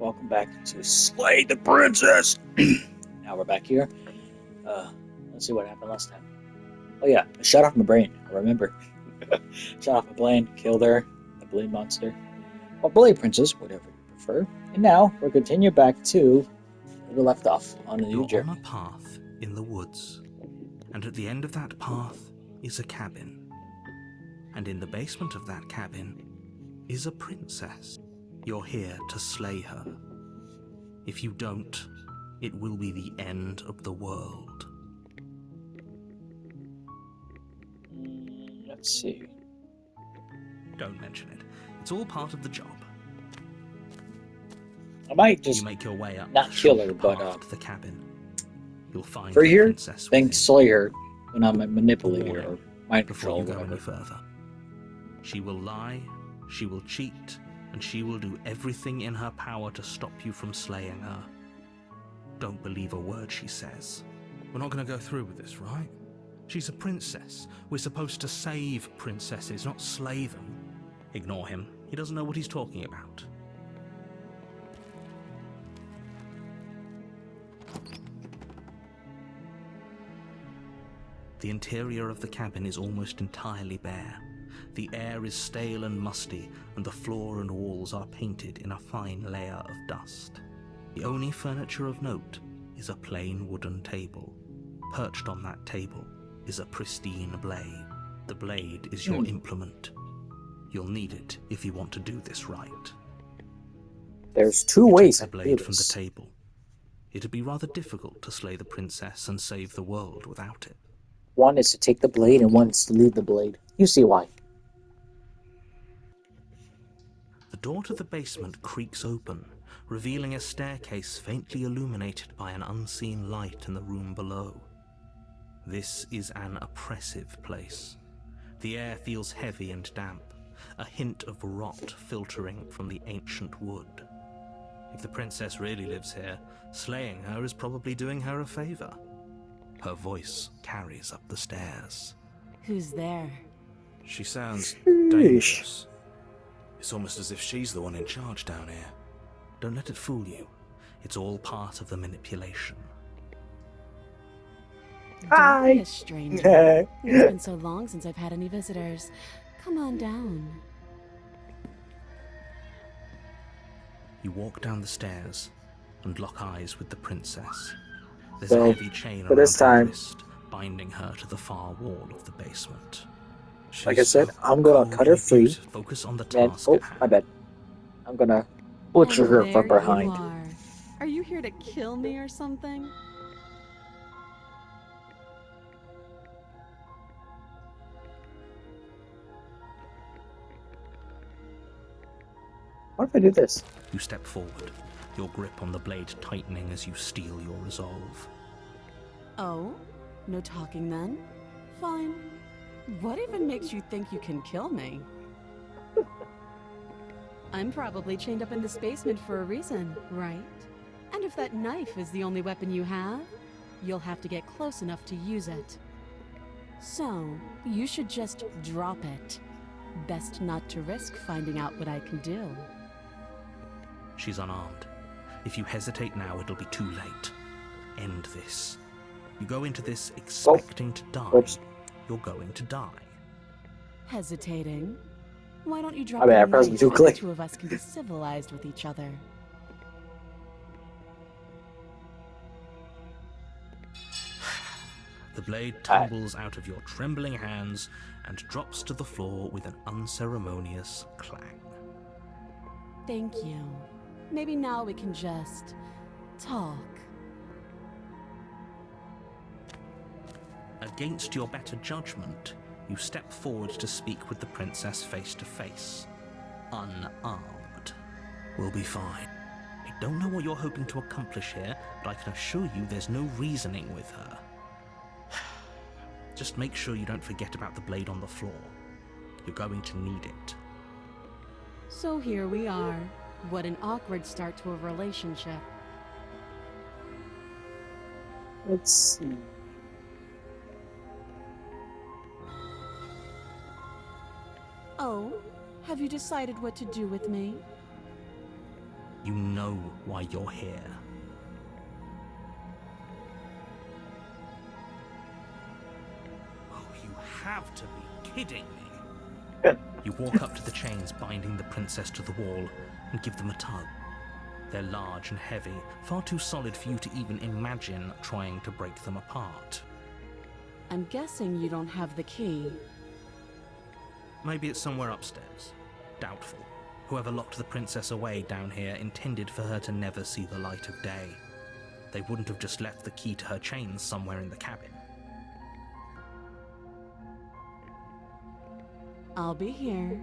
welcome back to Slay the Princess. Now we're back here. Let's see what happened last time. Oh yeah, I shut off my brain. I remember. Shut off my brain, killed her, the blade monster. Or blade princess, whatever you prefer. And now we'll continue back to where we left off on a new You're journey. on a path in the woods, and at the end of that path is a cabin. And in the basement of that cabin is a princess. You're here to slay her. If you don't, it will be the end of the world. Let's see. Don't mention it. It's all part of the job. I might You just make your way up not the kill short her, but path to the cabin. You'll find for the here, princess then within. slay her when I'm manipulating her or Warning, mind before control you or go whatever. any further. She will lie, she will cheat, and she will do everything in her power to stop you from slaying her. Don't believe a word she says. We're not going to go through with this, right? She's a princess. We're supposed to save princesses, not slay them. Ignore him. He doesn't know what he's talking about. The interior of the cabin is almost entirely bare. The air is stale and musty, and the floor and walls are painted in a fine layer of dust. The only furniture of note is a plain wooden table. Perched on that table is a pristine blade. The blade is your implement. You'll need it if you want to do this right. There's two You ways take I the do blade from the this. table. It'd be rather difficult to slay the princess and save the world without it. One is to take the blade and one is to leave the blade. You see why. The door to the basement creaks open, revealing a staircase faintly illuminated by an unseen light in the room below. This is an oppressive place. The air feels heavy and damp, a hint of rot filtering from the ancient wood. If the princess really lives here, slaying her is probably doing her a favor. Her voice carries up the stairs. Who's there? She sounds Sheesh. dangerous. It's almost as if she's the one in charge down here. Don't let it fool you. It's all part of the manipulation. Don't be a stranger. Hi. It's been so long since I've had any visitors. Come on down. You walk down the stairs and lock eyes with the princess. There's So, a heavy chain for around this her time- wrist, binding her to the far wall of the basement. Like I said, I'm gonna cut her free. Focus on the Then, task oh, at hand. my bad. I'm gonna butcher And her there from behind. you are. Are you here to kill me or something? What if I do this? You step forward, your grip on the blade tightening as you steel your resolve. Oh? No talking then? Fine. What even makes you think you can kill me? I'm probably chained up in this basement for a reason, right? And if that knife is the only weapon you have, you'll have to get close enough to use it. So, you should just drop it. Best not to risk finding out what I can do. She's unarmed. If you hesitate now, it'll be too late. End this. You go into this expecting to die. Oops. You're going to die. Hesitating? Why don't you drop I mean, I your pressed knife too so the quick. two of us can be civilized with each other? The blade tumbles out of your trembling hands and drops to the floor with an unceremonious clang. Thank you. Maybe now we can just talk. Against your better judgment, you step forward to speak with the princess face to face. Unarmed. We'll be fine. I don't know what you're hoping to accomplish here, but I can assure you there's no reasoning with her. Just make sure you don't forget about the blade on the floor. You're going to need it. So here we are. What an awkward start to a relationship. Let's see. Oh, have you decided what to do with me? You know why you're here. Oh, you have to be kidding me. You walk up to the chains binding the princess to the wall and give them a tug. They're large and heavy, far too solid for you to even imagine trying to break them apart. I'm guessing you don't have the key. Maybe it's somewhere upstairs. Doubtful. Whoever locked the princess away down here intended for her to never see the light of day. They wouldn't have just left the key to her chains somewhere in the cabin. I'll be here.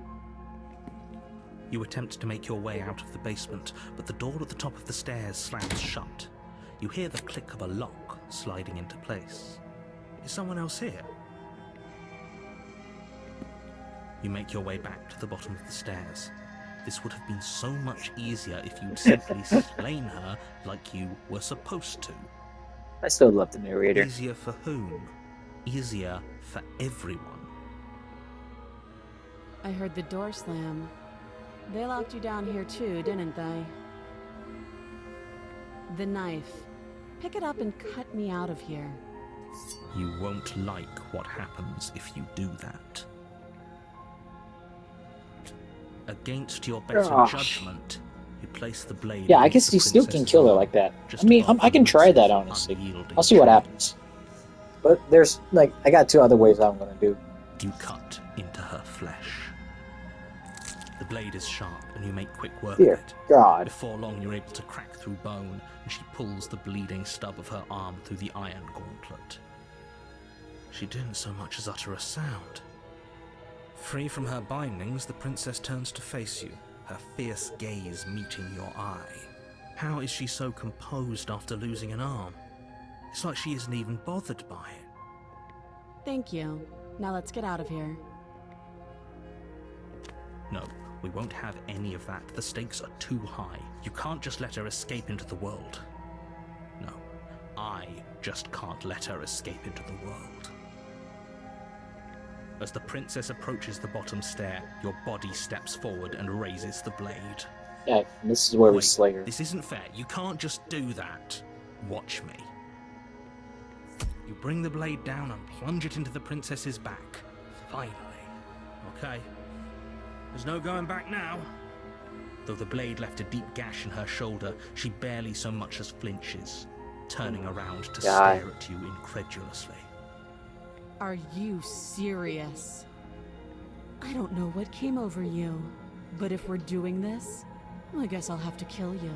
You attempt to make your way out of the basement, but the door at the top of the stairs slams shut. You hear the click of a lock sliding into place. Is someone else here? You make your way back to the bottom of the stairs. This would have been so much easier if you'd simply slain her like you were supposed to. I still love the narrator. Easier for whom? Easier for everyone. I heard the door slam. They locked you down here too, didn't they? The knife. Pick it up and cut me out of here. You won't like what happens if you do that. Against your better judgment, you place the blade. Yeah, I guess you still can kill her like that. I mean, I can try that, honestly. I'll see what happens. But there's, like, I got two other ways I'm gonna do. You cut into her flesh. The blade is sharp, and you make quick work Dear of it. God. Before long, you're able to crack through bone, and she pulls the bleeding stub of her arm through the iron gauntlet. She didn't so much as utter a sound. Free from her bindings, the princess turns to face you, her fierce gaze meeting your eye. How is she so composed after losing an arm? It's like she isn't even bothered by it. Thank you. Now let's get out of here. No, we won't have any of that. The stakes are too high. You can't just let her escape into the world. No, I just can't let her escape into the world. As the princess approaches the bottom stair, your body steps forward and raises the blade. Yeah, this is where we Wait, slay her. this isn't fair. You can't just do that. Watch me. You bring the blade down and plunge it into the princess's back. Finally. Okay. There's no going back now. Though the blade left a deep gash in her shoulder, she barely so much as flinches, turning around to stare at you incredulously. Are you serious? I don't know what came over you, but if we're doing this, I guess I'll have to kill you.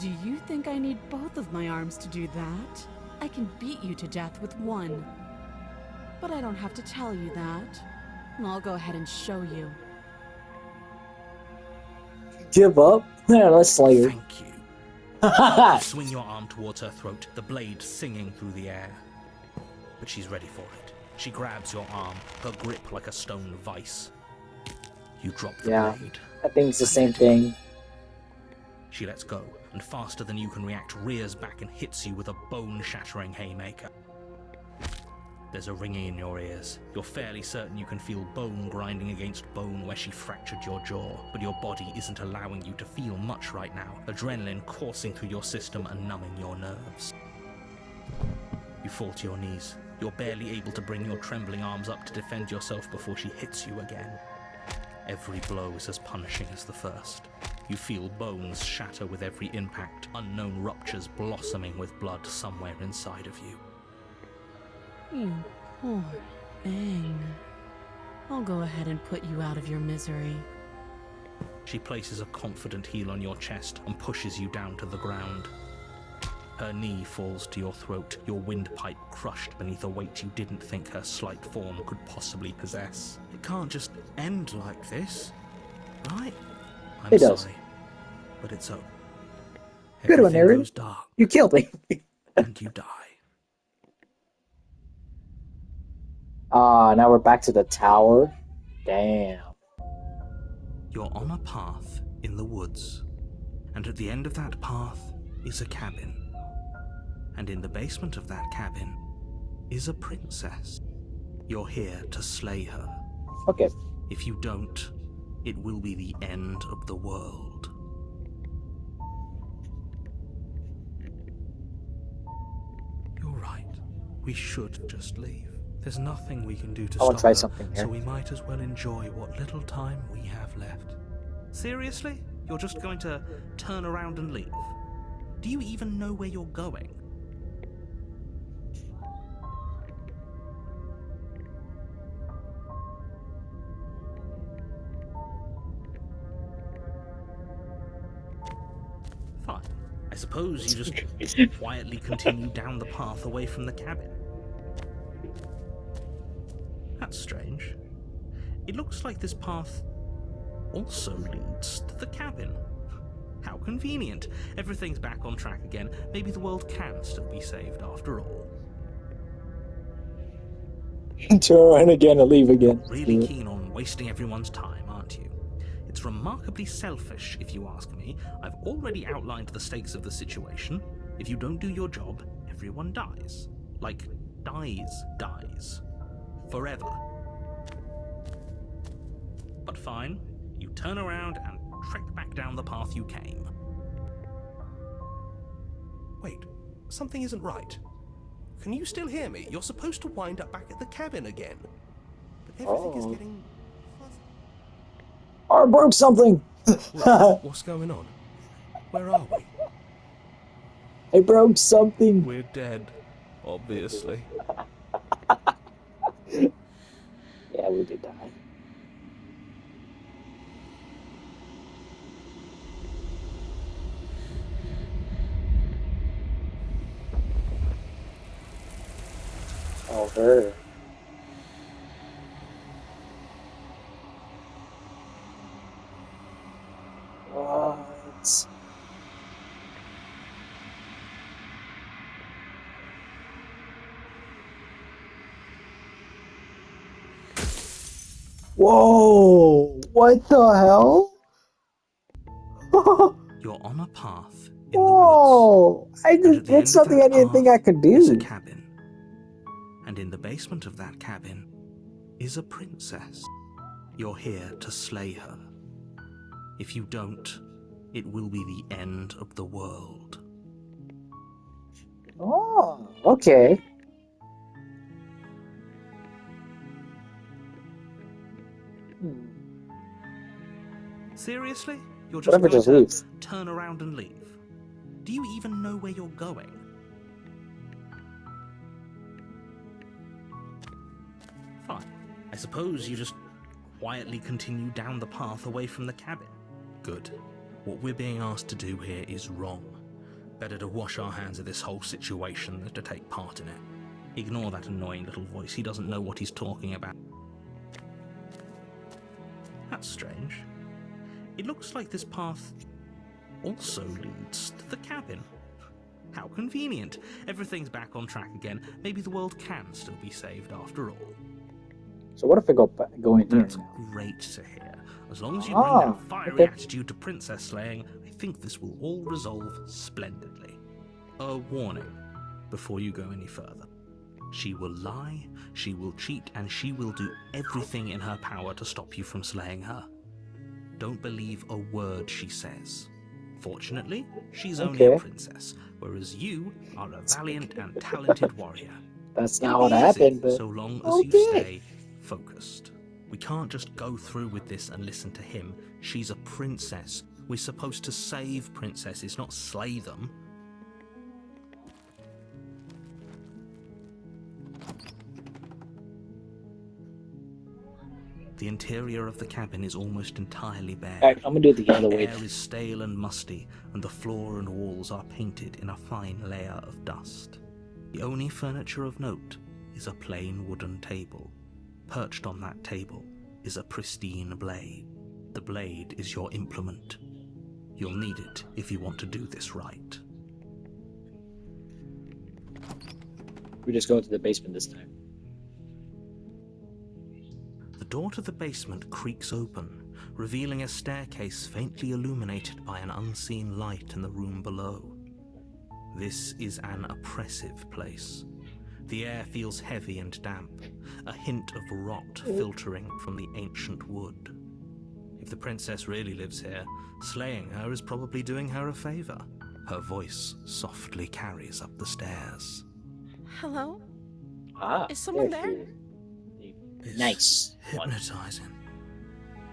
Do you think I need both of my arms to do that? I can beat you to death with one. But I don't have to tell you that. I'll go ahead and show you. Give up? Yeah, let's slay her. Thank you. You swing your arm towards her throat, the blade singing through the air. But she's ready for it. She grabs your arm, her grip like a stone vice. You drop the blade. I think it's the same thing. She lets go, and faster than you can react, rears back and hits you with a bone-shattering haymaker. There's a ringing in your ears. You're fairly certain you can feel bone grinding against bone where she fractured your jaw, but your body isn't allowing you to feel much right now, adrenaline coursing through your system and numbing your nerves. You fall to your knees. You're barely able to bring your trembling arms up to defend yourself before she hits you again. Every blow is as punishing as the first. You feel bones shatter with every impact, unknown ruptures blossoming with blood somewhere inside of you. You poor thing. I'll go ahead and put you out of your misery. She places a confident heel on your chest and pushes you down to the ground. Her knee falls to your throat, your windpipe crushed beneath a weight you didn't think her slight form could possibly possess. It can't just end like this, right? I'm sorry, but it's over. Good one, Aaron. Goes dark, You killed me. and you die. Now we're back to the tower. Damn. You're on a path in the woods, and at the end of that path is a cabin. And in the basement of that cabin is a princess. You're here to slay her. Okay. If you don't, it will be the end of the world. We should just leave. There's nothing we can do to I want stop to try her, something so here. we might as well enjoy what little time we have left. Seriously? You're just going to turn around and leave? Do you even know where you're going? Fine. I suppose you just quietly continue down the path away from the cabin. That's strange. It looks like this path also leads to the cabin. How convenient. Everything's back on track again. Maybe the world can still be saved after all. Turn around again and leave again. Really keen on wasting everyone's time, aren't you? It's remarkably selfish, if you ask me. I've already outlined the stakes of the situation. If you don't do your job, everyone dies. Like, dies. Forever. But fine, you turn around and trek back down the path you came. Wait, something isn't right. Can you still hear me? You're supposed to wind up back at the cabin again. But everything is getting fuzzy. I broke something! What's going on? Where are we? I broke something! We're dead, obviously. Yeah, we did die. Oh, her. What? Whoa! What the hell? You're on a path in the woods. Whoa! I And just at the did end of something that I didn't think I path could is a do. cabin. And in the basement of that cabin is a princess. You're here to slay her. If you don't, it will be the end of the world. Oh, okay. Hmm. Seriously? You're just Whatever, going just to leave. turn around and leave? Do you even know where you're going? Fine. I suppose you just quietly continue down the path away from the cabin. Good. What we're being asked to do here is wrong. Better to wash our hands of this whole situation than to take part in it. Ignore that annoying little voice. He doesn't know what he's talking about. That's strange. It looks like this path also leads to the cabin. How convenient. Everything's back on track again. Maybe the world can still be saved after all. So what if I go in here That's now? great to hear. As long as you bring that fiery okay. attitude to princess slaying, I think this will all resolve splendidly. A warning before you go any further. She will lie, she will cheat, and she will do everything in her power to stop you from slaying her. Don't believe a word she says. Fortunately, she's only a princess, whereas you are a valiant and talented warrior. That's It'll not what be easy, happened, but so long as you stay focused. We can't just go through with this and listen to him. She's a princess. We're supposed to save princesses, not slay them. The interior of the cabin is almost entirely bare. Alright, I'm gonna do it the other The way. air is stale and musty, and the floor and walls are painted in a fine layer of dust. The only furniture of note is a plain wooden table. Perched on that table is a pristine blade. The blade is your implement. You'll need it if you want to do this right. We just go into the basement this time. The door to the basement creaks open, revealing a staircase faintly illuminated by an unseen light in the room below. This is an oppressive place. The air feels heavy and damp, a hint of rot filtering from the ancient wood. If the princess really lives here, slaying her is probably doing her a favor. Her voice softly carries up the stairs. Hello? Ah, Is someone there's there? the It's nice one. hypnotizing.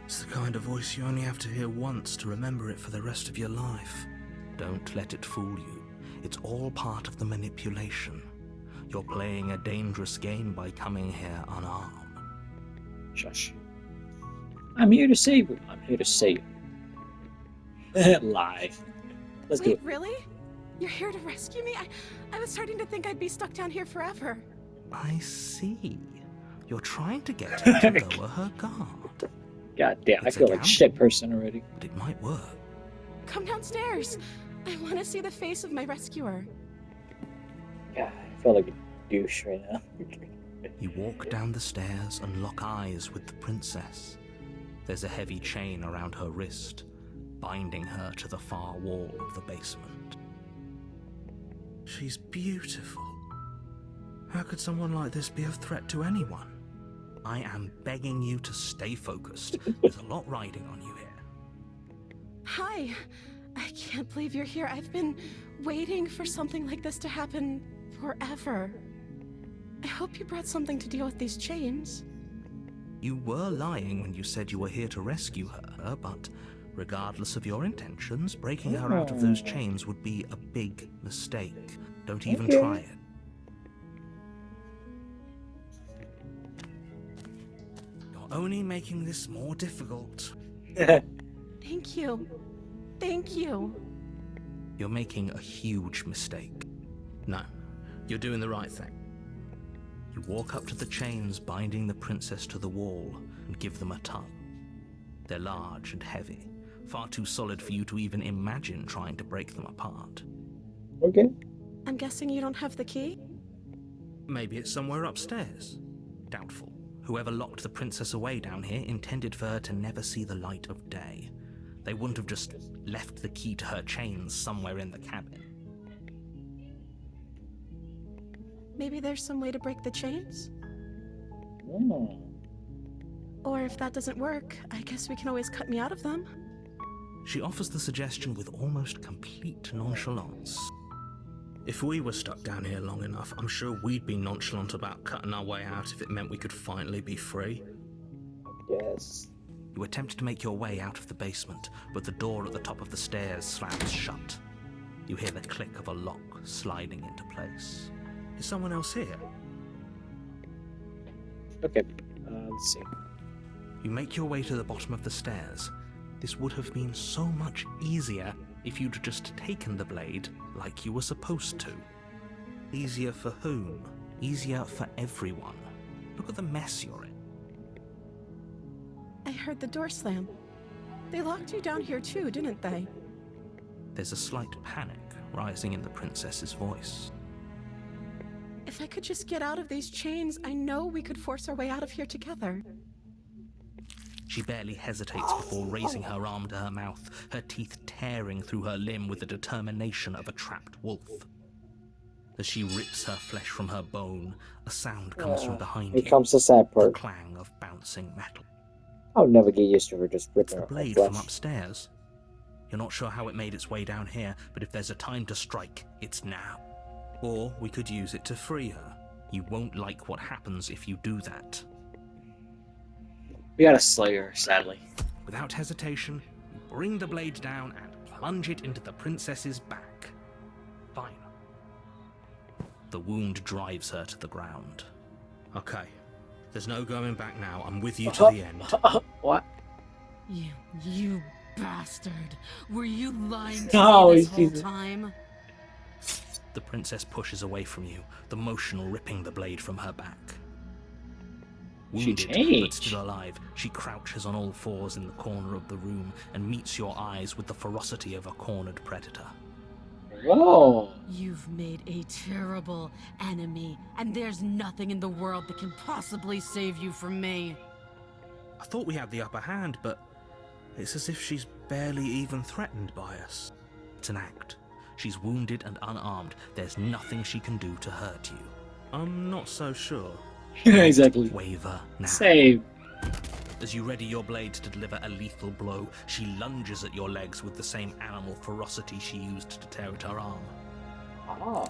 It's the kind of voice you only have to hear once to remember it for the rest of your life. Don't let it fool you. It's all part of the manipulation. You're playing a dangerous game by coming here unarmed. Shush. I'm here to save you. I'm here to save you. Lie. Let's do Wait, it. really? You're here to rescue me? I was starting to think I'd be stuck down here forever. I see. You're trying to get her to lower her guard. God damn, I It's a feel like gamble. shit person already. But it might work. Come downstairs. I want to see the face of my rescuer. God, I feel like a douche right now. You walk down the stairs and lock eyes with the princess. There's a heavy chain around her wrist, binding her to the far wall of the basement. She's beautiful. How could someone like this be a threat to anyone? I am begging you to stay focused. There's a lot riding on you here. Hi. I can't believe you're here. I've been waiting for something like this to happen forever. I hope you brought something to deal with these chains. You were lying when you said you were here to rescue her, but regardless of your intentions, breaking her out of those chains would be a big mistake. Don't even Okay. try it. You're only making this more difficult. Thank you. Thank you. You're making a huge mistake. No, you're doing the right thing. You walk up to the chains binding the princess to the wall and give them a tug. They're large and heavy, far too solid for you to even imagine trying to break them apart. Okay. I'm guessing you don't have the key? Maybe it's somewhere upstairs. Doubtful. Whoever locked the princess away down here intended for her to never see the light of day. They wouldn't have just left the key to her chains somewhere in the cabin. Maybe there's some way to break the chains? Oh. Or if that doesn't work, I guess we can always cut me out of them. She offers the suggestion with almost complete nonchalance. If we were stuck down here long enough, I'm sure we'd be nonchalant about cutting our way out if it meant we could finally be free. Yes. You attempt to make your way out of the basement, but the door at the top of the stairs slams shut. You hear the click of a lock sliding into place. Is someone else here? Okay. Let's see. You make your way to the bottom of the stairs. This would have been so much easier if you'd just taken the blade like you were supposed to. Easier for whom? Easier for everyone. Look at the mess you're in. I heard the door slam. They locked you down here too, didn't they? There's a slight panic rising in the princess's voice. If I could just get out of these chains, I know we could force our way out of here together. She barely hesitates before raising her arm to her mouth, her teeth tearing through her limb with the determination of a trapped wolf. As she rips her flesh from her bone, a sound comes from behind Here you, comes the sad the part. clang of bouncing metal. I'll never get used to her just It's ripping the her blade flesh. from upstairs. You're not sure how it made its way down here, but if there's a time to strike, it's now. Or we could use it to free her. You won't like what happens if you do that. We gotta slay her, sadly. Without hesitation, you bring the blade down and plunge it into the princess's back. Fine. The wound drives her to the ground. Okay. There's no going back now. I'm with you to the end. What? You bastard. Were you lying to No, me this whole Jesus. time? The princess pushes away from you, the motion ripping the blade from her back. She Wounded, but changed. still alive, she crouches on all fours in the corner of the room and meets your eyes with the ferocity of a cornered predator. Whoa. You've made a terrible enemy, and there's nothing in the world that can possibly save you from me. I thought we had the upper hand, but it's as if she's barely even threatened by us. It's an act. She's wounded and unarmed. There's nothing she can do to hurt you. I'm not so sure. Exactly. Waver now. Save. As you ready your blade to deliver a lethal blow, she lunges at your legs with the same animal ferocity she used to tear at her arm. Ah.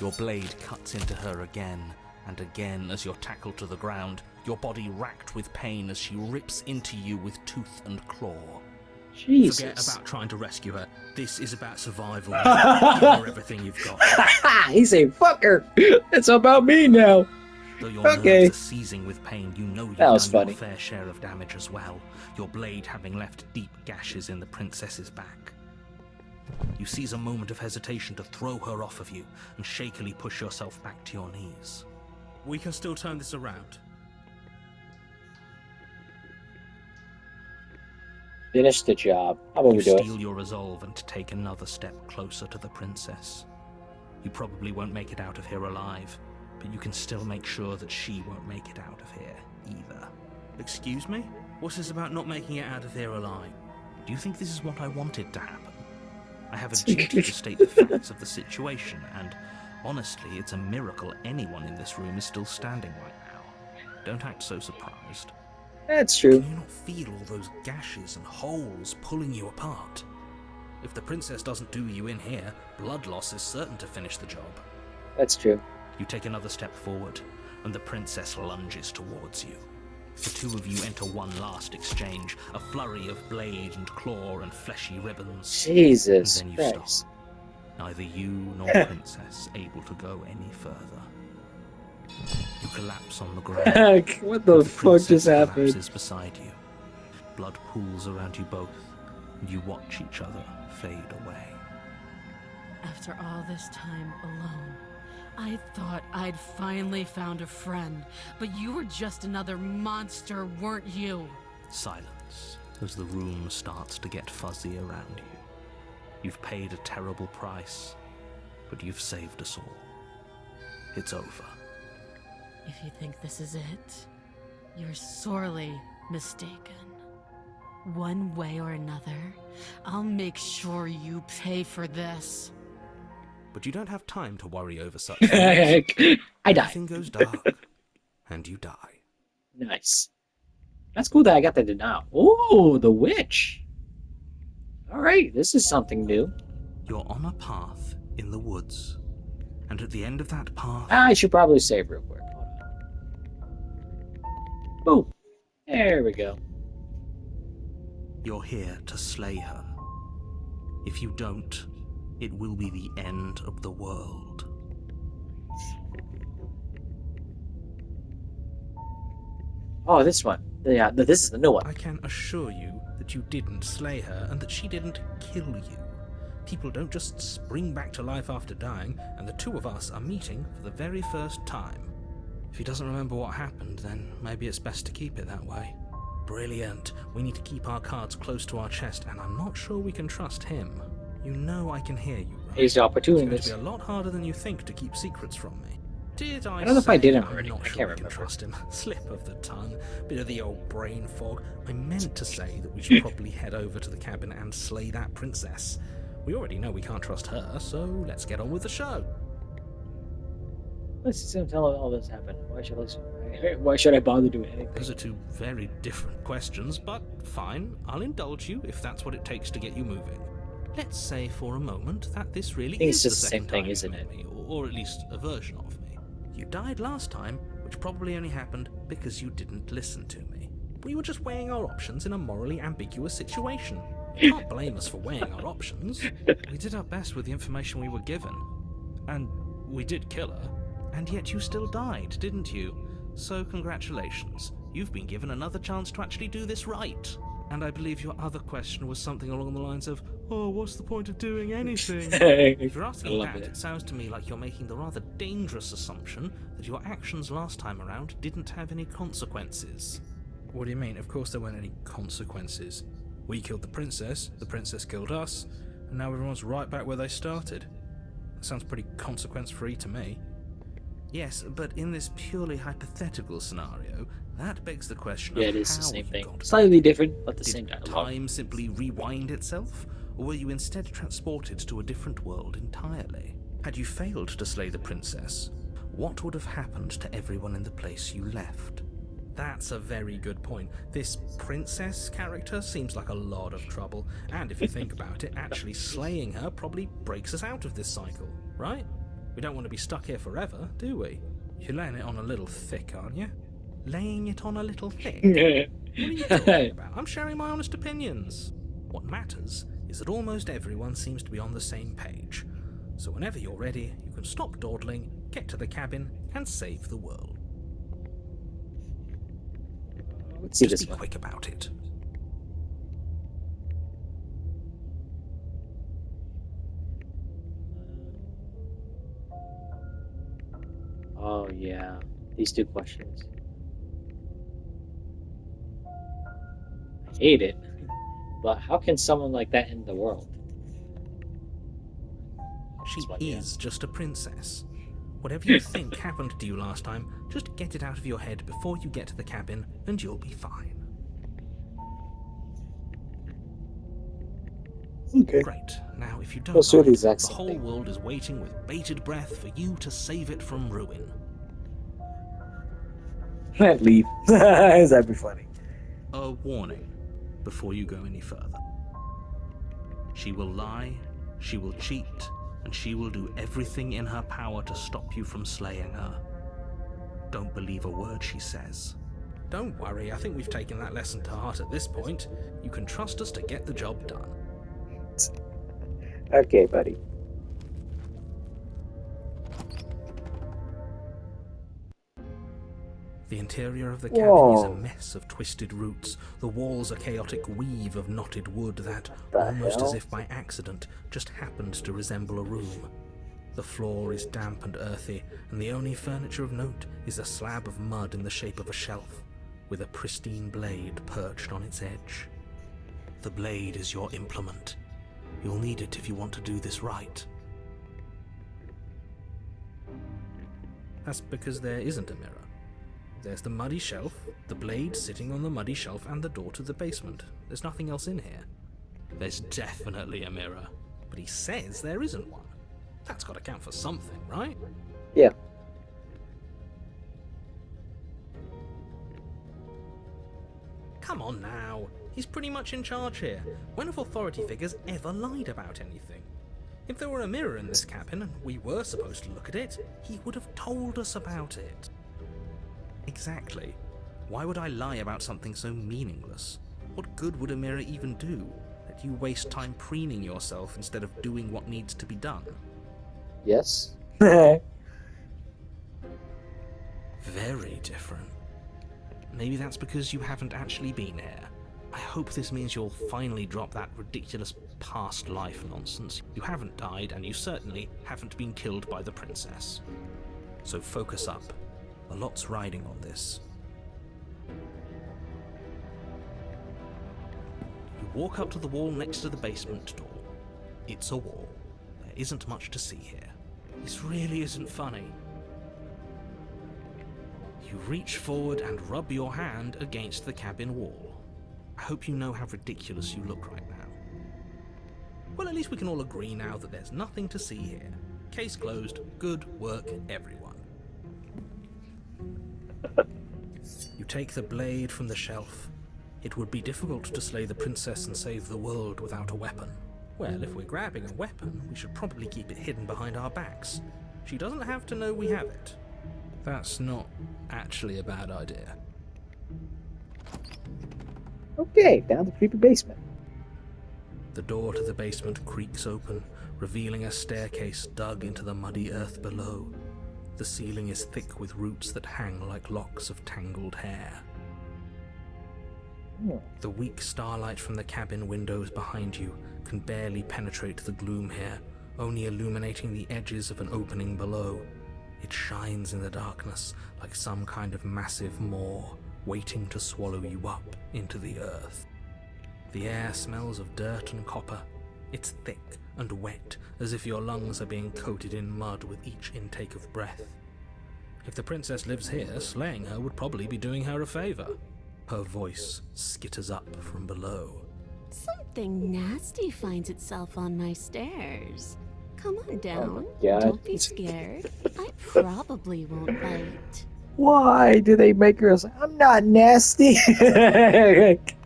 Your blade cuts into her again, and again as you're tackled to the ground, your body racked with pain as she rips into you with tooth and claw. Jesus. Forget about trying to rescue her. This is about survival. Give her everything you've got. He's a fucker. It's about me now. Though your Okay. nerves are seizing with pain, you know you've That was done funny. your fair share of damage as well, your blade having left deep gashes in the princess's back. You seize a moment of hesitation to throw her off of you and shakily push yourself back to your knees. We can still turn this around. Finish the job. How about You we do steel it? your resolve and take another step closer to the princess. You probably won't make it out of here alive, but you can still make sure that she won't make it out of here either. Excuse me? What is about not making it out of here alive? Do you think this is what I wanted to happen? I have a duty to state the facts of the situation, and honestly, it's a miracle anyone in this room is still standing right now. Don't act so surprised. That's true. Can you not feel all those gashes and holes pulling you apart? If the princess doesn't do you in here, blood loss is certain to finish the job. That's true. You take another step forward, and the princess lunges towards you. The two of you enter one last exchange, a flurry of blade and claw and fleshy ribbons. Jesus And then you Christ. stop. Neither you nor princess able to go any further. You collapse on the ground. What the fuck princess just happened? collapses beside you. Blood pools around you both, and you watch each other fade away. After all this time alone, I thought I'd finally found a friend, but you were just another monster, weren't you? Silence as the room starts to get fuzzy around you. You've paid a terrible price, but you've saved us all. It's over. If you think this is it, you're sorely mistaken. One way or another, I'll make sure you pay for this. But you don't have time to worry over such things. I died. Everything goes dark, and you die. Nice. That's cool that I got the denial. Oh, the witch. All right, this is something new. You're on a path in the woods, and at the end of that path, I should probably save real quick. Hold on. Boom. There we go. you're here to slay her. If you don't, it will be the end of the world. Oh, this one. Yeah, this is the new one. I can assure you that you didn't slay her and that she didn't kill you. People don't just spring back to life after dying, and the two of us are meeting for the very first time. If he doesn't remember what happened, then maybe it's best to keep it that way. Brilliant. We need to keep our cards close to our chest, and I'm not sure we can trust him. You know I can hear you, right? He's the It's going opportunist. to be a lot harder than you think to keep secrets from me. Did I don't know if I say did it I'm already. not I sure can't we can remember. trust him. Slip of the tongue. Bit of the old brain fog. I meant to say that we should probably head over to the cabin and slay that princess. We already know we can't trust her, so let's get on with the show. Let's just tell all this happened. Why should I bother doing anything? Those are two very different questions, but fine. I'll indulge you if that's what it takes to get you moving. Let's say for a moment that this really I think is it's the just the second same thing, time you've isn't met it? me, or at least a version of me. You died last time, which probably only happened because you didn't listen to me. We were just weighing our options in a morally ambiguous situation. You can't blame us for weighing our options. We did our best with the information we were given. And we did kill her. And yet you still died, didn't you? So congratulations. You've been given another chance to actually do this right. And I believe your other question was something along the lines of, oh, what's the point of doing anything? If you're I asking love that, it. it sounds to me like you're making the rather dangerous assumption that your actions last time around didn't have any consequences. What do you mean? Of course there weren't any consequences. We killed the princess killed us, and now everyone's right back where they started. That sounds pretty consequence-free to me. Yes, but in this purely hypothetical scenario, that begs the question Yeah, of it is the how same you thing. got back. Slightly different, but the Did same dialogue. time simply rewind itself, or were you instead transported to a different world entirely? Had you failed to slay the princess, what would have happened to everyone in the place you left? That's a very good point. This princess character seems like a lot of trouble, and if you think about it, actually slaying her probably breaks us out of this cycle, right? We don't want to be stuck here forever, do we? You're laying it on a little thick, aren't you? Laying it on a little thick? What are you talking about? I'm sharing my honest opinions. What matters is that almost everyone seems to be on the same page. So whenever you're ready, you can stop dawdling, get to the cabin, and save the world. Let's see Just this be one. quick about it. Oh yeah, these two questions. I hate it, but how can someone like that end the world? She This one, yeah. is just a princess. Whatever you think happened to you last time, just get it out of your head before you get to the cabin, and you'll be fine. Okay. Great. Now, if you don't Let's do the mind, exact the same whole thing. world is waiting with bated breath for you to save it from ruin. Leave. That'd be funny. A warning before you go any further. She will lie, she will cheat, and she will do everything in her power to stop you from slaying her. Don't believe a word she says. Don't worry, I think we've taken that lesson to heart at this point. You can trust us to get the job done. Okay, buddy. The interior of the cabin is a Whoa. mess of twisted roots. The walls a chaotic weave of knotted wood that, The almost as hell? if by accident, just happens to resemble a room. The floor is damp and earthy, and the only furniture of note is a slab of mud in the shape of a shelf, with a pristine blade perched on its edge. The blade is your implement. You'll need it if you want to do this right. That's because there isn't a mirror. There's the muddy shelf, the blade sitting on the muddy shelf, and the door to the basement. There's nothing else in here. There's definitely a mirror, but he says there isn't one. That's got to count for something, right? Yeah. Come on now. He's pretty much in charge here. When have authority figures ever lied about anything? If there were a mirror in this cabin and we were supposed to look at it, he would have told us about it. Exactly. Why would I lie about something so meaningless? What good would a mirror even do? That you waste time preening yourself instead of doing what needs to be done? Yes. Very different. Maybe that's because you haven't actually been here. I hope this means you'll finally drop that ridiculous past life nonsense. You haven't died, and you certainly haven't been killed by the princess. So focus up. A lot's riding on this. You walk up to the wall next to the basement door. It's a wall. There isn't much to see here. This really isn't funny. You reach forward and rub your hand against the cabin wall. I hope you know how ridiculous you look right now. Well, at least we can all agree now that there's nothing to see here. Case closed. Good work, everyone. You take the blade from the shelf. It would be difficult to slay the princess and save the world without a weapon. Well, if we're grabbing a weapon, we should probably keep it hidden behind our backs. She doesn't have to know we have it. That's not actually a bad idea. Okay, down the creepy basement. The door to the basement creaks open, revealing a staircase dug into the muddy earth below. The ceiling is thick with roots that hang like locks of tangled hair. The weak starlight from the cabin windows behind you can barely penetrate the gloom here, only illuminating the edges of an opening below. It shines in the darkness like some kind of massive maw, waiting to swallow you up into the earth. The air smells of dirt and copper. It's thick and wet, as if your lungs are being coated in mud with each intake of breath. If the princess lives here, slaying her would probably be doing her a favor. Her voice skitters up from below. Something nasty finds itself on my stairs. Come on down. God. Don't be scared. I probably won't bite. Why do they make her say, I'm not nasty?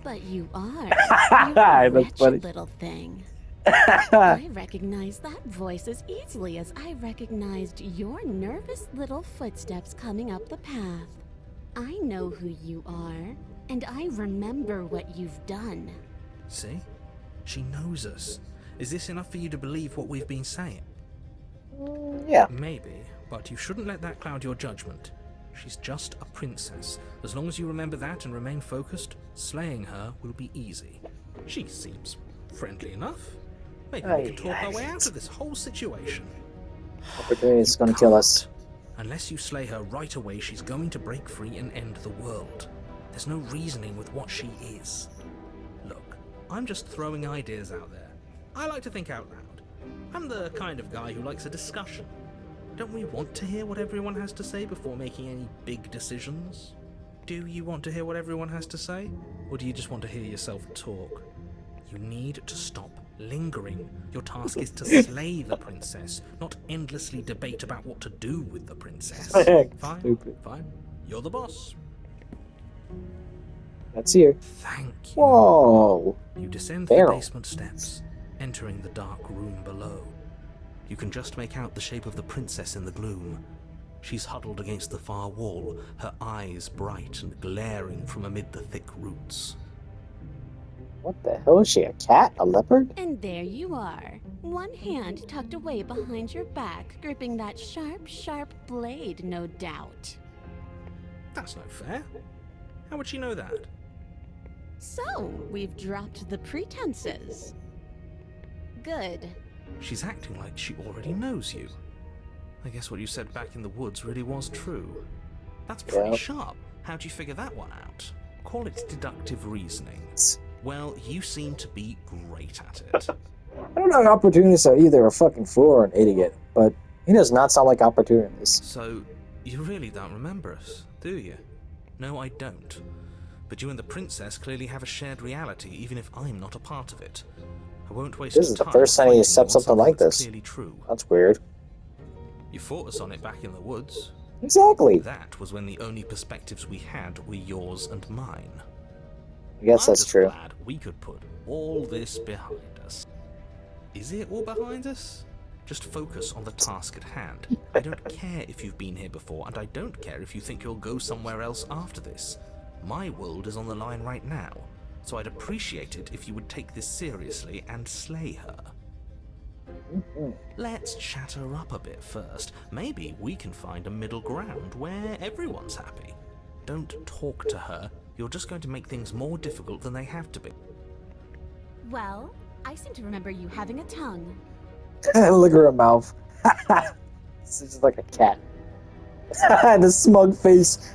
But you are. You That's funny. wretched little thing. I recognize that voice as easily as I recognized your nervous little footsteps coming up the path. I know who you are, and I remember what you've done. See? She knows us. Is this enough for you to believe what we've been saying? Yeah. Maybe, but you shouldn't let that cloud your judgment. She's just a princess. As long as you remember that and remain focused, slaying her will be easy. She seems friendly enough. Maybe we can talk our way out of this whole situation. Opportunity is going to kill us. Unless you slay her right away, she's going to break free and end the world. There's no reasoning with what she is. Look, I'm just throwing ideas out there. I like to think out loud. I'm the kind of guy who likes a discussion. Don't we want to hear what everyone has to say before making any big decisions? Do you want to hear what everyone has to say? Or do you just want to hear yourself talk? You need to stop lingering. Your task is to slay the princess, not endlessly debate about what to do with the princess. Fine, Stupid. fine. You're the boss. Let's hear. Thank you. Whoa. You descend Barrel. the basement steps, entering the dark room below. You can just make out the shape of the princess in the gloom. She's huddled against the far wall, her eyes bright and glaring from amid the thick roots. What the hell is she? A cat? A leopard? And there you are, one hand tucked away behind your back, gripping that sharp, sharp blade, no doubt. That's no fair. How would she know that? So, we've dropped the pretenses. Good. She's acting like she already knows you. I guess what you said back in the woods really was true. That's pretty sharp. How'd you figure that one out? Call it deductive reasoning. Well, you seem to be great at it. I don't know. Opportunists are either a fucking fool or an idiot, but he does not sound like opportunist. So, you really don't remember us, do you? No, I don't. But you and the princess clearly have a shared reality, even if I'm not a part of it. I won't waste This is the time first time he fighting accepts you on something like that's this. Clearly true. That's weird. You fought us on it back in the woods. Exactly. That was when the only perspectives we had were yours and mine. I guess I'm that's just true. glad we could put all this behind us. Is it all behind us? Just focus on the task at hand. I don't care if you've been here before, and I don't care if you think you'll go somewhere else after this. My world is on the line right now, so I'd appreciate it if you would take this seriously and slay her. Let's chat her up a bit first. Maybe we can find a middle ground where everyone's happy. Don't talk to her. You're just going to make things more difficult than they have to be. Well, I seem to remember you having a tongue. Look at her mouth. This is like a cat. The smug face.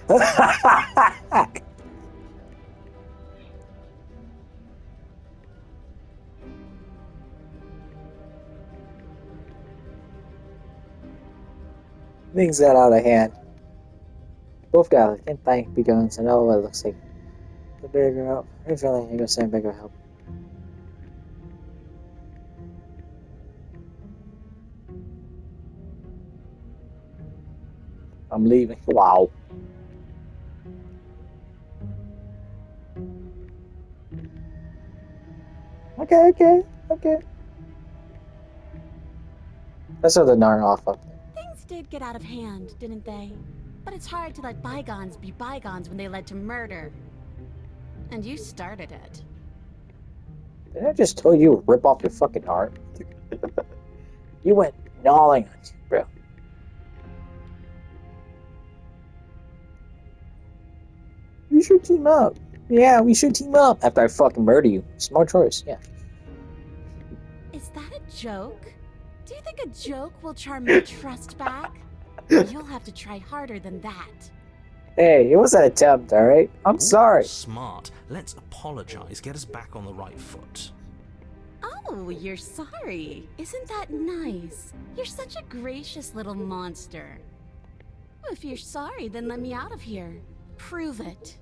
Things got out of hand. Both guys can't thank be guns. I know what it looks like. The bigger up. I'm feeling you gonna send bigger help. I'm leaving. Wow. Okay. Let's throw the Narn off up there. Things did get out of hand, didn't they? But it's hard to let bygones be bygones when they led to murder. And you started it. Didn't I just tell you to rip off your fucking heart? You went gnawing on you, bro. We should team up. Yeah, we should team up after I fucking murder you. Smart choice, yeah. Is that a joke? Do you think a joke will charm your trust back? You'll have to try harder than that. Hey, it was an attempt, alright? I'm sorry. Smart. Let's apologize. Get us back on the right foot. Oh, you're sorry. Isn't that nice? You're such a gracious little monster. If you're sorry, then let me out of here. Prove it.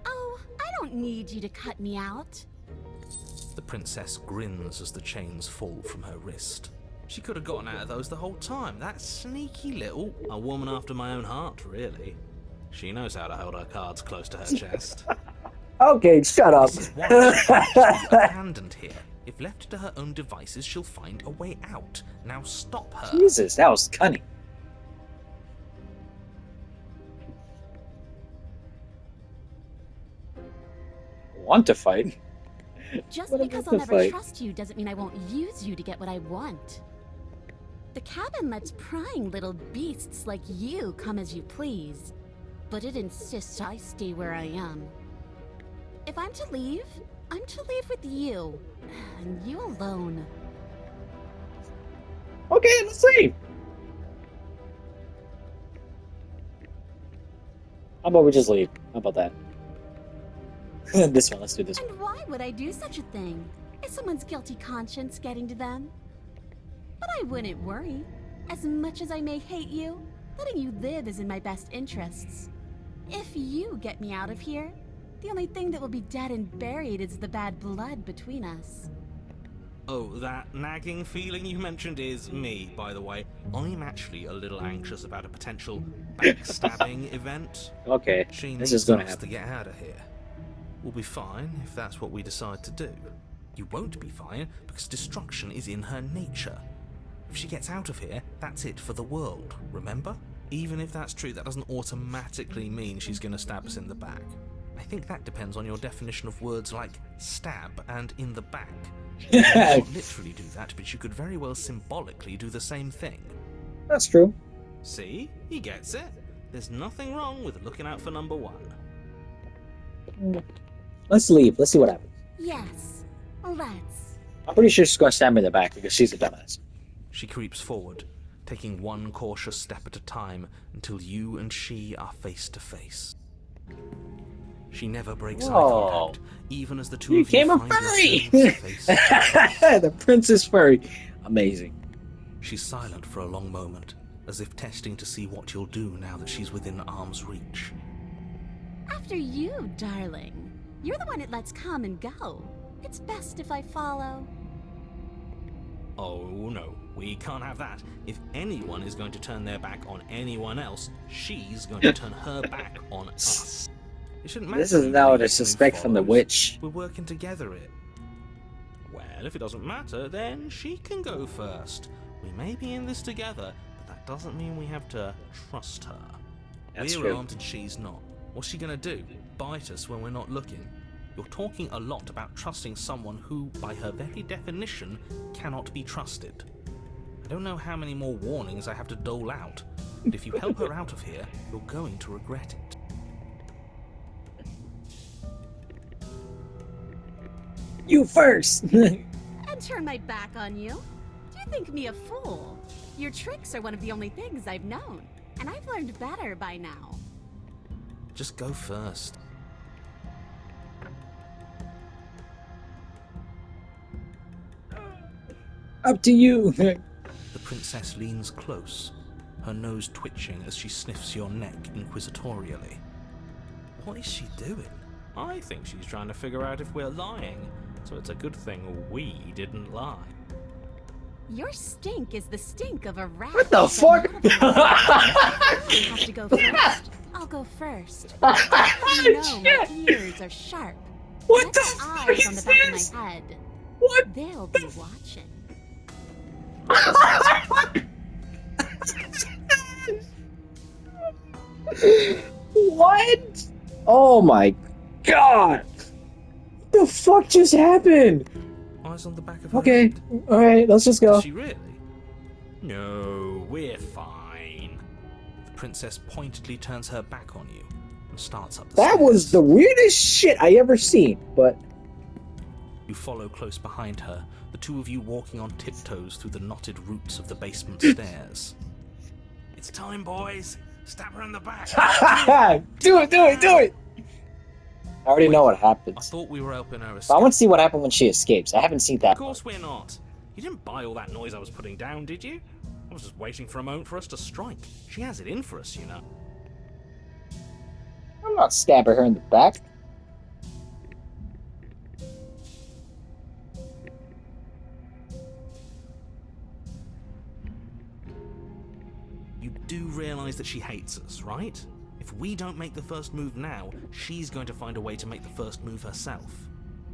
Oh, I don't need you to cut me out. The princess grins as the chains fall from her wrist. She could have gotten out of those the whole time. That sneaky little... A woman after my own heart, really. She knows how to hold her cards close to her chest. Okay, shut up. This is why she's to be abandoned here. If left to her own devices, she'll find a way out. Now stop her. Jesus, that was cunning. Want to fight? Just What because about I'll the never fight? trust you doesn't mean I won't use you to get what I want. The cabin lets prying little beasts like you come as you please, but it insists I stay where I am. If I'm to leave, I'm to leave with you, and you alone. Okay, let's leave. How about we just leave? How about that? This one, let's do this one. And why would I do such a thing? Is someone's guilty conscience getting to them? But I wouldn't worry. As much as I may hate you, letting you live is in my best interests. If you get me out of here, the only thing that will be dead and buried is the bad blood between us. Oh, that nagging feeling you mentioned is me, by the way. I'm actually a little anxious about a potential backstabbing event. Okay, She this needs is gonna us to happen. get out of here. We'll be fine if that's what we decide to do. You won't be fine because destruction is in her nature. If she gets out of here, that's it for the world, remember? Even if that's true, that doesn't automatically mean she's gonna stab us in the back. I think that depends on your definition of words like stab and in the back. You can't literally do that, but you could very well symbolically do the same thing. That's true. See? He gets it. There's nothing wrong with looking out for number one. Let's leave. Let's see what happens. Yes, let's. I'm pretty sure she's gonna stab me in the back because she's a dumbass. She creeps forward, taking one cautious step at a time until you and she are face to face. She never breaks eye Whoa. contact, even as the two You of you became a find furry! yourselves face to face. The princess furry. Amazing. She's silent for a long moment, as if testing to see what you'll do now that she's within arm's reach. After you, darling. You're the one it lets come and go. It's best if I follow. Oh no, we can't have that. If anyone is going to turn their back on anyone else, she's going to turn her back on us. It shouldn't matter. This is who now what I leads and suspect from the follows. witch. We're working together it. Well, if it doesn't matter, then she can go first. We may be in this together, but that doesn't mean we have to trust her. That's We're true. armed and she's not. What's she gonna do? Bite us when we're not looking? You're talking a lot about trusting someone who, by her very definition, cannot be trusted. I don't know how many more warnings I have to dole out, but if you help her out of here, you're going to regret it. You first. And turn my back on you? Do you think me a fool? Your tricks are one of the only things I've known, and I've learned better by now. Just go first. Up to you. The princess leans close, her nose twitching as she sniffs your neck inquisitorially. What is she doing? I think she's trying to figure out if we're lying, so it's a good thing we didn't lie. Your stink is the stink of a rat. What the but fuck? not of a rat. You have to go first. I'll go first. You know my ears are sharp. What I've the got fuck eyes is on the back this? of my head. What? They'll be watching. What? Oh my god! What the fuck just happened? Eyes on the back of her Okay, head. alright, let's just go. Is she really? No, we're fine. The princess pointedly turns her back on you and starts up the That stairs. was the weirdest shit I ever seen, but You follow close behind her, the two of you walking on tiptoes through the knotted roots of the basement stairs. It's time, boys! Stab her in the back! do it! I already know what I happens. thought we were helping her But I escape. want to see what happened when she escapes. I haven't seen that Of course part. we're not. You didn't buy all that noise I was putting down, did you? I was just waiting for a moment for us to strike. She has it in for us, you know. I'm not stabbing her in the back. You do realize that she hates us, right? If we don't make the first move now, she's going to find a way to make the first move herself.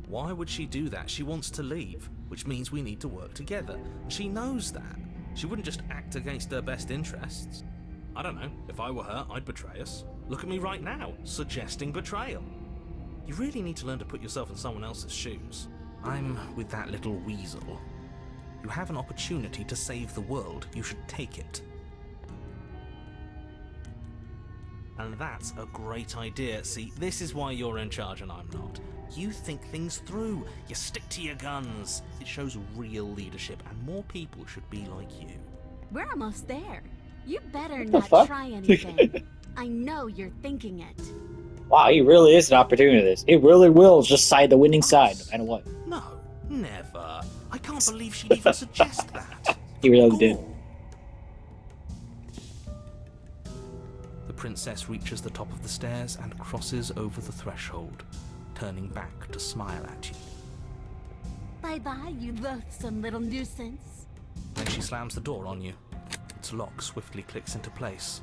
Why would she do that? She wants to leave, which means we need to work together. She knows that. She wouldn't just act against her best interests. I don't know, if I were her, I'd betray us. Look at me right now, suggesting betrayal. You really need to learn to put yourself in someone else's shoes. I'm with that little weasel. You have an opportunity to save the world, you should take it. And that's a great idea. See, this is why you're in charge and I'm not. You think things through. You stick to your guns. It shows real leadership, and more people should be like you. We're almost there. You better the not fuck? try anything. I know you're thinking it. Wow, he really is an opportunity to this. He really will just side the winning side, no matter what. No, never. I can't believe she'd even suggest that. He really did. Oh. The princess reaches the top of the stairs and crosses over the threshold, turning back to smile at you. Bye-bye, you loathsome little nuisance. Then she slams the door on you. Its lock swiftly clicks into place.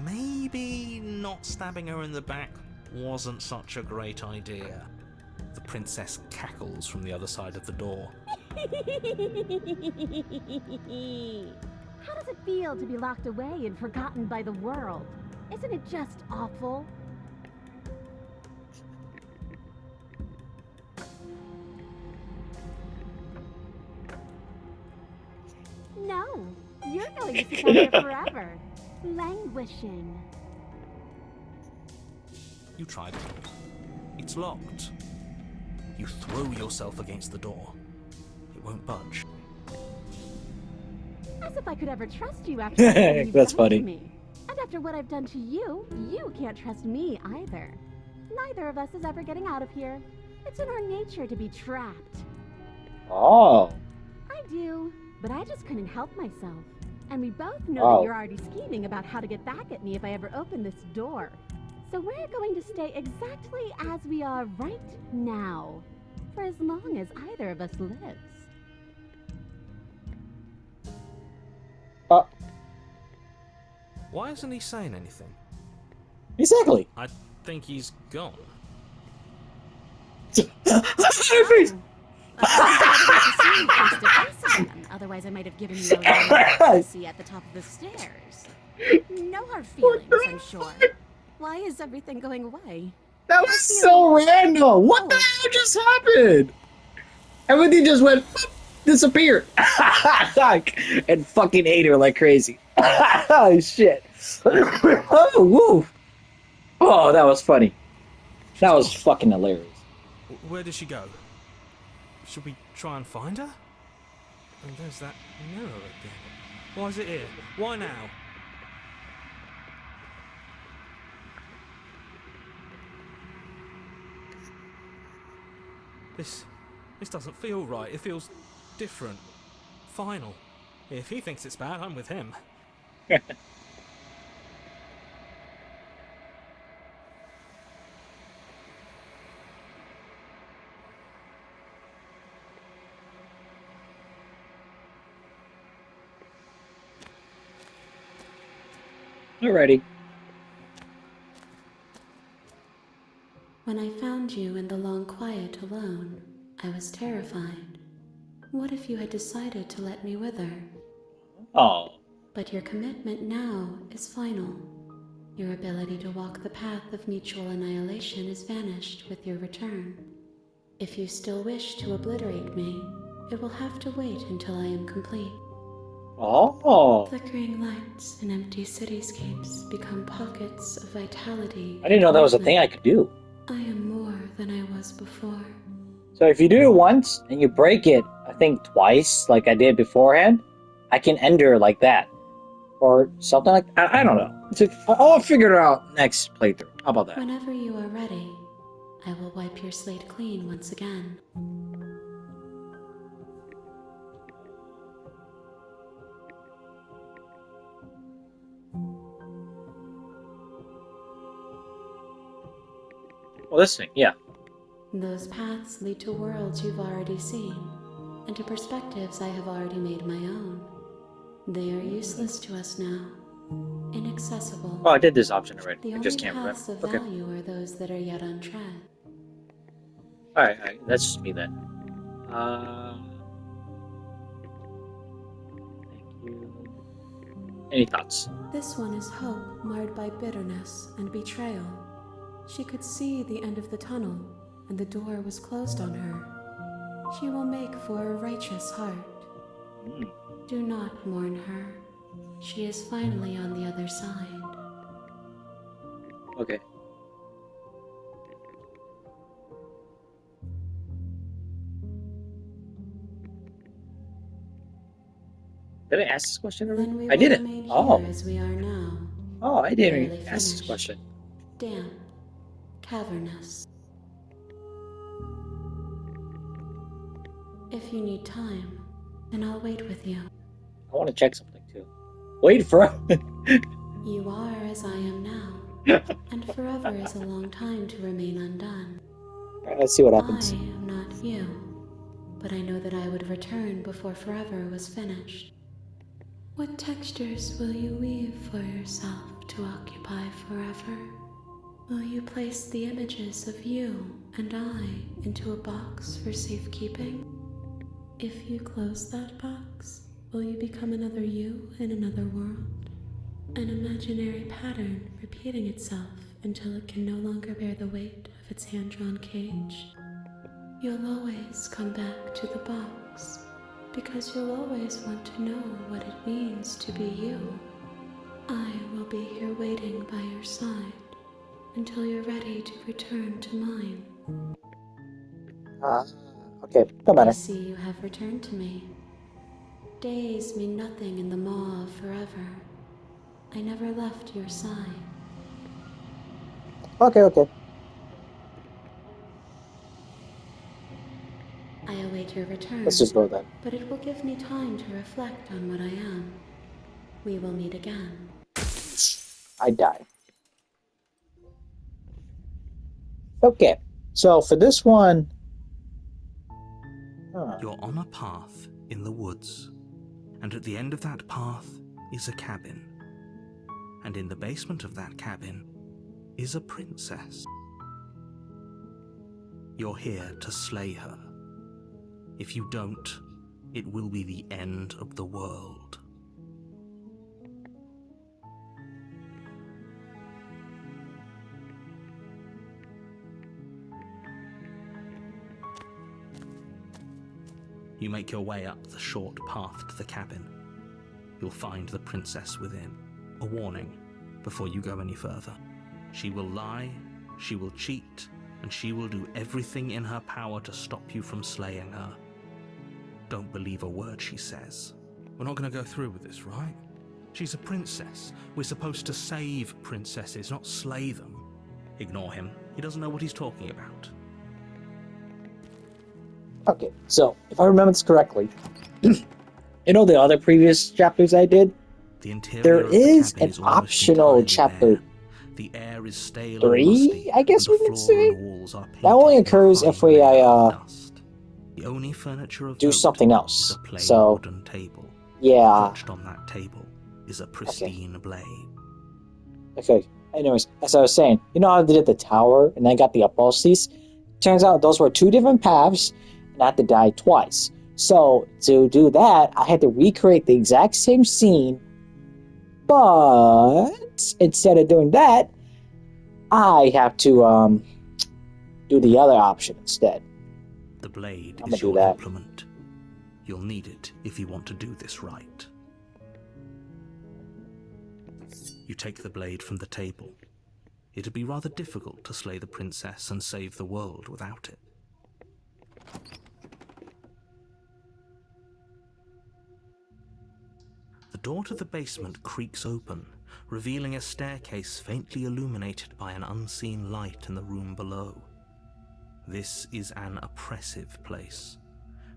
Maybe not stabbing her in the back wasn't such a great idea. The princess cackles from the other side of the door. How does it feel to be locked away and forgotten by the world? Isn't it just awful? No, you're going to sit down there forever, languishing. You try the door. It's locked. You throw yourself against the door. It won't budge. As if I could ever trust you after everything you've That's done funny. to me. And after what I've done to you, you can't trust me either. Neither of us is ever getting out of here. It's in our nature to be trapped. Oh. I do, but I just couldn't help myself. And we both know Oh. that you're already scheming about how to get back at me if I ever open this door. So we're going to stay exactly as we are right now, for as long as either of us lives. Why isn't he saying anything? Exactly. I think he's gone. Otherwise, I might have given you a little see at the top of the stairs. No hard feelings, I'm sure. Why is everything going away? That was so random. What the hell just happened? Everything just went disappeared. And fucking ate her like crazy. Oh shit. Oh woo. Oh, that was funny. That was fucking hilarious. Where did she go? Should we try and find her? And there's that mirror again. Why is it here? Why now? This doesn't feel right. It feels different. Final. If he thinks it's bad, I'm with him. Alrighty. When I found you in the long quiet alone, I was terrified. What if you had decided to let me wither? Oh. But your commitment now is final. Your ability to walk the path of mutual annihilation is vanished with your return. If you still wish to obliterate me, it will have to wait until I am complete. Oh. Flickering lights and empty cityscapes become pockets of vitality. I didn't know that was a thing I could do. I am more than I was before. So if you do it once and you break it, I think twice, like I did beforehand, I can end her like that. Or something like that. I don't know. I'll figure it out next playthrough. How about that? Whenever you are ready, I will wipe your slate clean once again. Well, this thing, yeah. Those paths lead to worlds you've already seen, and to perspectives I have already made my own. They are useless to us now, inaccessible. Oh, I did this option already. The I only just can't paths remember. of Okay. value are those that are yet untread. Alright, that's just me then. Thank you. Any thoughts? This one is hope marred by bitterness and betrayal. She could see the end of the tunnel, and the door was closed on her. She will make for a righteous heart. Mm. Do not mourn her. She is finally on the other side. Okay. Did I ask this question already? Then we I will didn't. remain Oh. here as we are now. Oh, I didn't Barely even ask this finished. question. Damp, cavernous. If you need time, then I'll wait with you. I want to check something too. Wait for You are as I am now, and forever is a long time to remain undone. Alright, let's see what I happens. am not you, but I know that I would return before forever was finished. What textures will you weave for yourself to occupy forever? Will you place the images of you and I into a box for safekeeping? If you close that box, will you become another you in another world? An imaginary pattern repeating itself until it can no longer bear the weight of its hand-drawn cage. You'll always come back to the box, because you'll always want to know what it means to be you. I will be here waiting by your side until you're ready to return to mine. Okay, no I matter. see you have returned to me. Days mean nothing in the maw of forever. I never left your side. Okay. I await your return, Let's just go then. but it will give me time to reflect on what I am. We will meet again. I die. Okay, so for this one... You're on a path in the woods, and at the end of that path is a cabin. And in the basement of that cabin is a princess. You're here to slay her. If you don't, it will be the end of the world. You make your way up the short path to the cabin. You'll find the princess within. A warning before you go any further. She will lie, she will cheat, and she will do everything in her power to stop you from slaying her. Don't believe a word she says. We're not going to go through with this, right? She's a princess. We're supposed to save princesses, not slay them. Ignore him. He doesn't know what he's talking about. Okay, so if I remember this correctly, you know the other previous chapters I did? The interior There of the is cabin an is almost optional entirely chapter bare. The air is stale 3, and musty, I guess and the we can floor say? and walls are painted That only in a occurs fine if we layer of dust. The only furniture of do note something is else. a plain So, wooden table. yeah. Perched on that table is a pristine blade. Okay, anyways, as I was saying, you know how they did the tower and then got the upholsteries? Turns out those were 2 different paths, and I had to die twice. So, to do that, I had to recreate the exact same scene, but instead of doing that, I have to do the other option instead. The blade I'm is gonna do your that. implement. You'll need it if you want to do this right. You take the blade from the table. It'd be rather difficult to slay the princess and save the world without it. The door to the basement creaks open, revealing a staircase faintly illuminated by an unseen light in the room below. This is an oppressive place.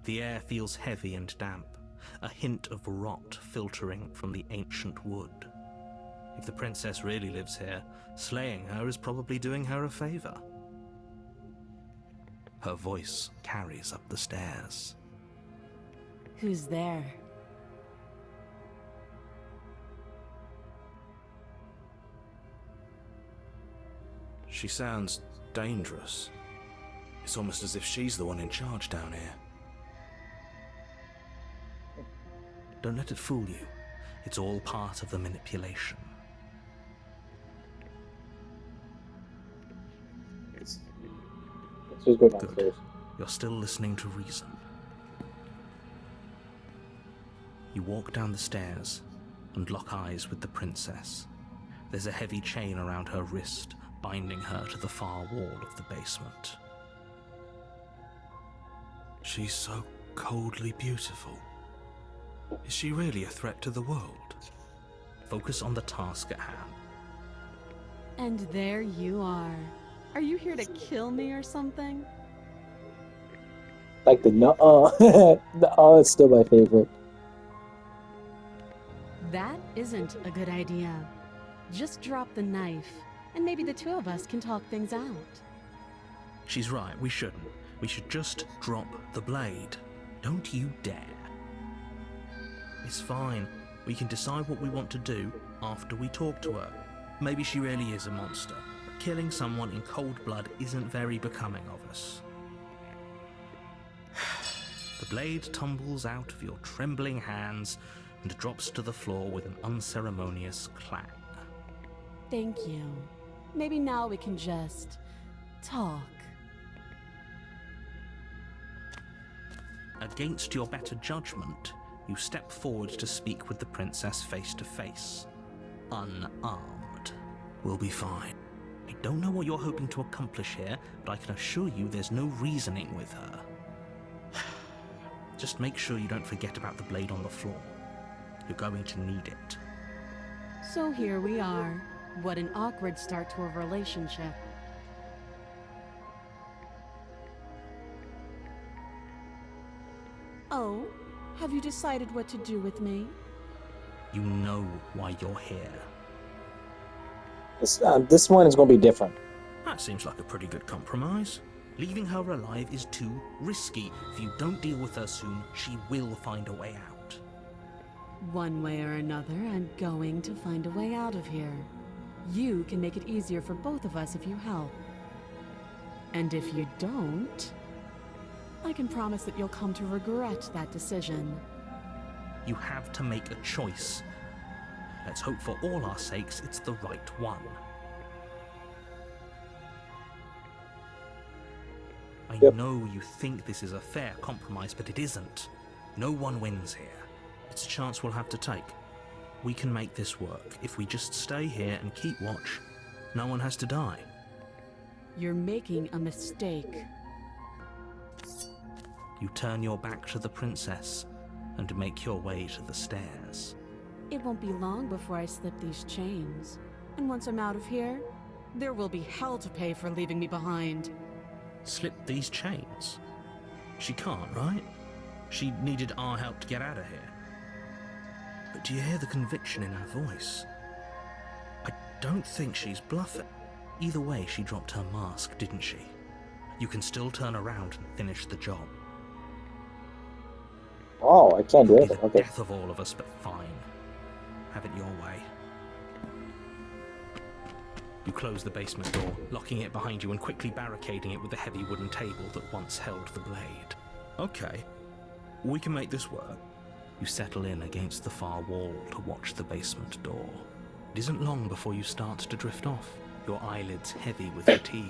The air feels heavy and damp, a hint of rot filtering from the ancient wood. If the princess really lives here, slaying her is probably doing her a favor. Her voice carries up the stairs. Who's there? She sounds dangerous. It's almost as if she's the one in charge down here. Don't let it fool you. It's all part of the manipulation. Let's just go Good. downstairs. You're still listening to reason. You walk down the stairs and lock eyes with the princess. There's a heavy chain around her wrist, binding her to the far wall of the basement. She's so coldly beautiful. Is she really a threat to the world? Focus on the task at hand. And there you are. Are you here to kill me or something? Like the the is still my favorite. That isn't a good idea. Just drop the knife, and maybe the two of us can talk things out. She's right, we shouldn't. We should just drop the blade. Don't you dare. It's fine. We can decide what we want to do after we talk to her. Maybe she really is a monster. But killing someone in cold blood isn't very becoming of us. The blade tumbles out of your trembling hands and drops to the floor with an unceremonious clang. Thank you. Maybe now we can just talk. Against your better judgment, you step forward to speak with the princess face to face. Unarmed. We'll be fine. I don't know what you're hoping to accomplish here, but I can assure you there's no reasoning with her. Just make sure you don't forget about the blade on the floor. You're going to need it. So here we are. What an awkward start to a relationship. Oh, have you decided what to do with me? You know why you're here. This one is going to be different. That seems like a pretty good compromise. Leaving her alive is too risky. If you don't deal with her soon, she will find a way out. One way or another, I'm going to find a way out of here. You can make it easier for both of us if you help. And if you don't, I can promise that you'll come to regret that decision. You have to make a choice. Let's hope for all our sakes it's the right one. I know you think this is a fair compromise, but it isn't. No one wins here. It's a chance we'll have to take. We can make this work. If we just stay here and keep watch, no one has to die. You're making a mistake. You turn your back to the princess and make your way to the stairs. It won't be long before I slip these chains. And once I'm out of here, there will be hell to pay for leaving me behind. Slip these chains? She can't, right? She needed our help to get out of here. But do you hear the conviction in her voice? I don't think she's bluffing. Either way, she dropped her mask, didn't she? You can still turn around and finish the job. Oh, I can't do It'll it. be the Okay. death of all of us, but fine. Have it your way. You close the basement door, locking it behind you and quickly barricading it with the heavy wooden table that once held the blade. Okay, we can make this work. You settle in against the far wall to watch the basement door. It isn't long before you start to drift off, your eyelids heavy with fatigue.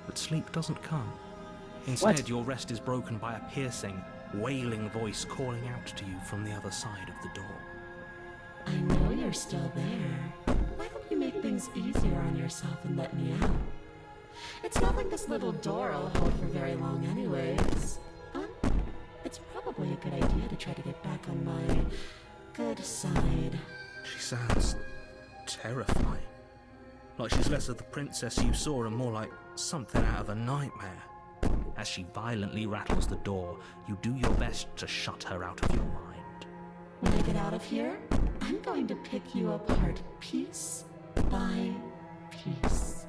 But sleep doesn't come. Instead, your rest is broken by a piercing, wailing voice calling out to you from the other side of the door. I know you're still there. Why don't you make things easier on yourself and let me out? It's not like this little door will hold for very long anyways. But it's probably a good idea to try to get back on my good side. She sounds terrifying. Like she's less of the princess you saw and more like something out of a nightmare. As she violently rattles the door, you do your best to shut her out of your mind. When I get out of here, I'm going to pick you apart piece by piece.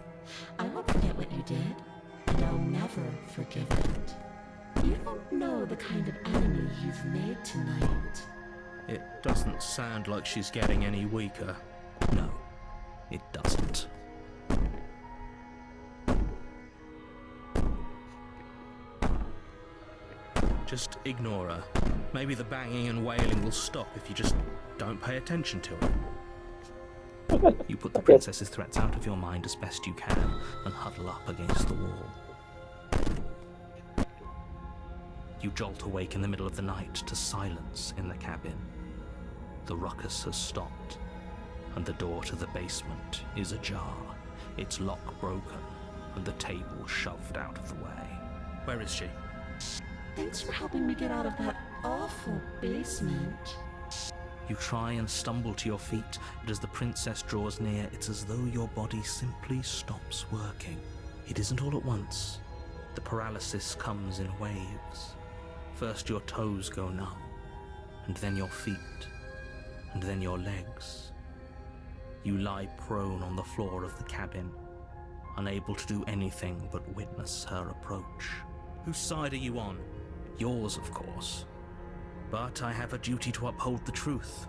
I won't forget what you did, and I'll never forgive it. You don't know the kind of enemy you've made tonight. It doesn't sound like she's getting any weaker. No, it doesn't. Just ignore her. Maybe the banging and wailing will stop if you just don't pay attention to her. You put the princess's threats out of your mind as best you can and huddle up against the wall. You jolt awake in the middle of the night to silence in the cabin. The ruckus has stopped, and the door to the basement is ajar, its lock broken, and the table shoved out of the way. Where is she? Thanks for helping me get out of that awful basement. You try and stumble to your feet, but as the princess draws near, it's as though your body simply stops working. It isn't all at once. The paralysis comes in waves. First your toes go numb, and then your feet, and then your legs. You lie prone on the floor of the cabin, unable to do anything but witness her approach. Whose side are you on? Yours, of course. But I have a duty to uphold the truth.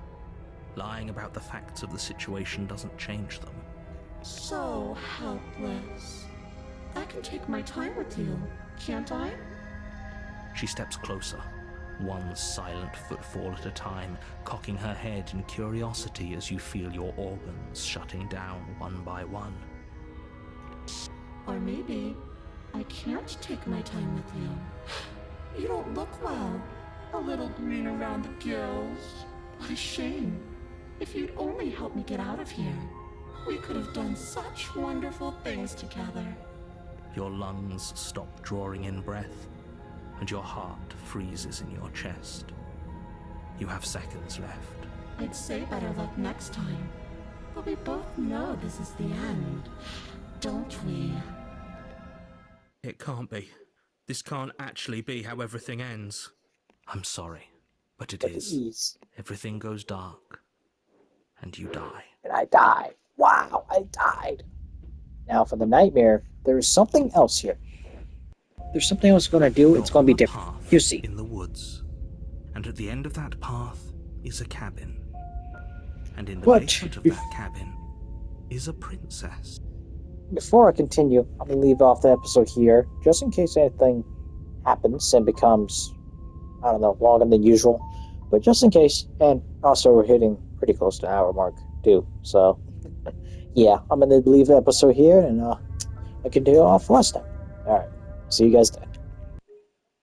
Lying about the facts of the situation doesn't change them. So helpless. I can take my time with you, can't I? She steps closer, one silent footfall at a time, cocking her head in curiosity as you feel your organs shutting down one by one. Or maybe I can't take my time with you. You don't look well. A little green around the gills. What a shame. If you'd only help me get out of here, we could have done such wonderful things together. Your lungs stop drawing in breath, and your heart freezes in your chest. You have seconds left. I'd say better luck next time. But we both know this is the end, don't we? It can't be. This can't actually be how everything ends. I'm sorry, but it is. Everything goes dark, and you die. And I died. Wow, I died. Now for the nightmare, there is something else here. There's something else going to do. It's going to be different. You see. In the woods, and at the end of that path is a cabin. And in the basement of that cabin is a princess. Before I continue, I'm going to leave off the episode here, just in case anything happens and becomes, I don't know, longer than usual. But just in case, and also we're hitting pretty close to the hour mark, too. So, yeah, I'm going to leave the episode here, and I continue off last time. Alright, see you guys then.